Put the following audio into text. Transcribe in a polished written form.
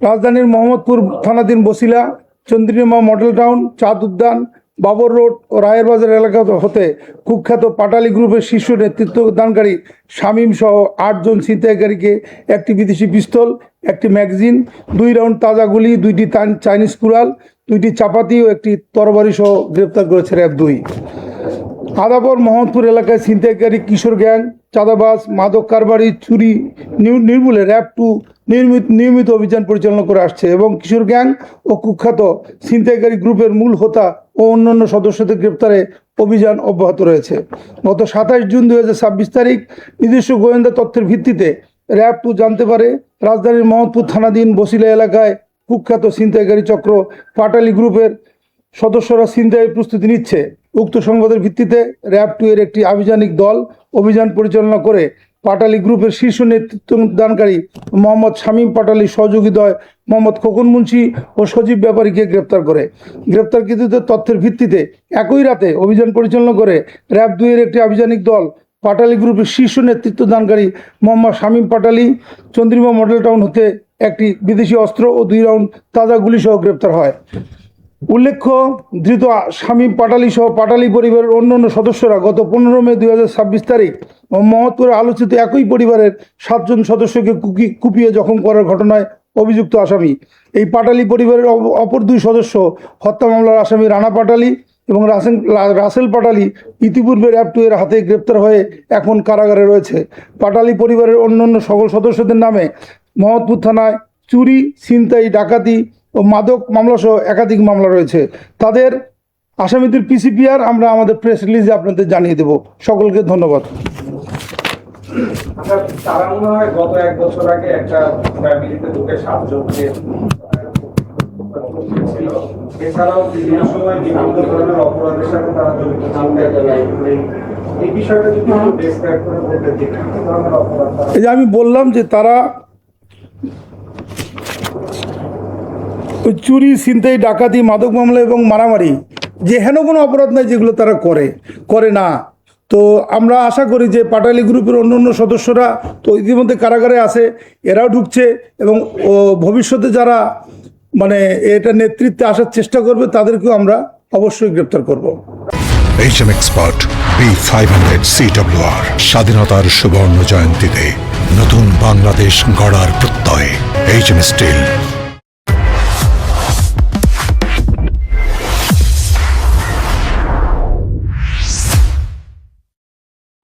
রাজধানীর মোহাম্মদপুর থানাধীন Bosila, Chandrima model town, চাঁদ উদ্যান, বাবর রোড ও রায়ের বাজার এলাকা হতে কুখ্যাত পাটালি গ্রুপের শীর্ষ নেতৃত্বদানকারী শামীম সহ 8 জন ছিনতাইকারীকে একটি বিদেশি পিস্তল, একটি ম্যাগাজিন, 2 রাউন্ড তাজা গুলি, 2টি চাইনিজ কুড়াল, 2টি চাপাতি ও একটি তরবারি সহ গ্রেপ্তার করেছে র্যাব 2। আদাবর মোহাম্মদপুর এলাকায় ছিনতাইকারী কিশোর গ্যাং, চাঁদাবাজ, মাদক কারবারি, চুরি নির্মূলে র্যাব 2 নিয়মিত অভিযান পরিচালনা করে আসছে এবং কিশোর গ্যাং ও কুখ্যাত ছিনতাইকারী গ্রুপের মূল হোতা ও অন্যান্য সদস্যদের গ্রেপ্তারে অভিযান অব্যাহত রয়েছে। গত 27 জুন 2026 তারিখ নিজস্ব গোয়েন্দা তথ্যের ভিত্তিতে র্যাব 2 জানতে পারে রাজধানীর মোহাম্মদপুর থানাধীন বছিলা এলাকায় কুখ্যাত ছিনতাইকারী চক্র পাটালি গ্রুপের সদস্যরা ছিনতাইয়ের প্রস্তুতি নিচ্ছে। উক্ত সংবাদের ভিত্তিতে র্যাব 2 এর একটি আভিযানিক দল অভিযান পরিচালনা করে পাটালি গ্রুপের শীর্ষ নেতৃত্বদানকারী মোহাম্মদ শামীম পাটালির সহযোগীদ্বয় মোহাম্মদ খোকন মুন্সি ও সজীব ব্যাপারীকে গ্রেপ্তার করে। গ্রেপ্তারকৃতদের তথ্যের ভিত্তিতে একই রাতে অভিযান পরিচালনা করে র্যাব 2 এর একটি আভিযানিক দল পাটালি গ্রুপের শীর্ষ নেতৃত্বদানকারী মোহাম্মদ শামীম পাটালি চন্দ্রিমা মডেল টাউন হতে একটি বিদেশি অস্ত্র ও 2 রাউন্ড তাজা গুলি সহ গ্রেপ্তার হয়। উল্লেখ্য, ধৃত শামীম পাটালি সহ পাটালি পরিবারের অন্যান্য সদস্যরা গত 15 মে 2026 তারিখ মোহাম্মদপুরে আলোচিত একই পরিবারের 7 জন সদস্যকে কুপিয়ে জখম করার ঘটনায় অভিযুক্ত আসামি। এই পাটালি পরিবারের অপর 2 সদস্য হত্যা মামলার আসামি রানা পাটালি এবং রাসেল পাটালি ইতিপূর্বে র্যাব 2 এর হাতে গ্রেপ্তার হয়ে এখন কারাগারে রয়েছে। পাটালি পরিবারের অন্যান্য সকল সদস্যদের নামে মোহাম্মদপুর থানায় চুরি, ছিনতাই, ডাকাতি ও মাদক মামলাসহ একাধিক মামলা রয়েছে। তাদের আসামিদের পিসিপিআর আমরা আমাদের প্রেস রিলিজে আপনাদের জানিয়ে দেব। সকলকে ধন্যবাদ। তারা মনে হয় গত 1 বছর আগে একটা ফ্যামিলিতে ঢুকে 7 জনকে ছিল। এছাড়াও বিভিন্ন সময় বিভিন্ন ধরনের অপরাধের সাথে তারা জড়িত ছিল। এই বিষয়টা যদি একটু ডেসক্রাইব করে বলতে দিন, কি ধরনের অপরাধ? এই যে আমি বললাম যে তারা চুরি, ছিনতাই, ডাকাতি, মাদক মামলা এবং মারামারি, যে হেন কোনো অপরাধ নাই যেগুলো তারা করে না। তো আমরা আশা করি যে পাটালি গ্রুপের অন্যান্য সদস্যরা তো ইতিমধ্যে কারাগারে আছে, এরাও ঢুকছে এবং ভবিষ্যতে যারা মানে এটা নেতৃত্বে আসার চেষ্টা করবে তাদেরকেও আমরা অবশ্যই গ্রেপ্তার করব। HM Expert B500 CWR স্বাধীনতার সুবর্ণ জয়ন্তীতে নতুন বাংলাদেশ গড়ার প্রত্যয় HM Steel।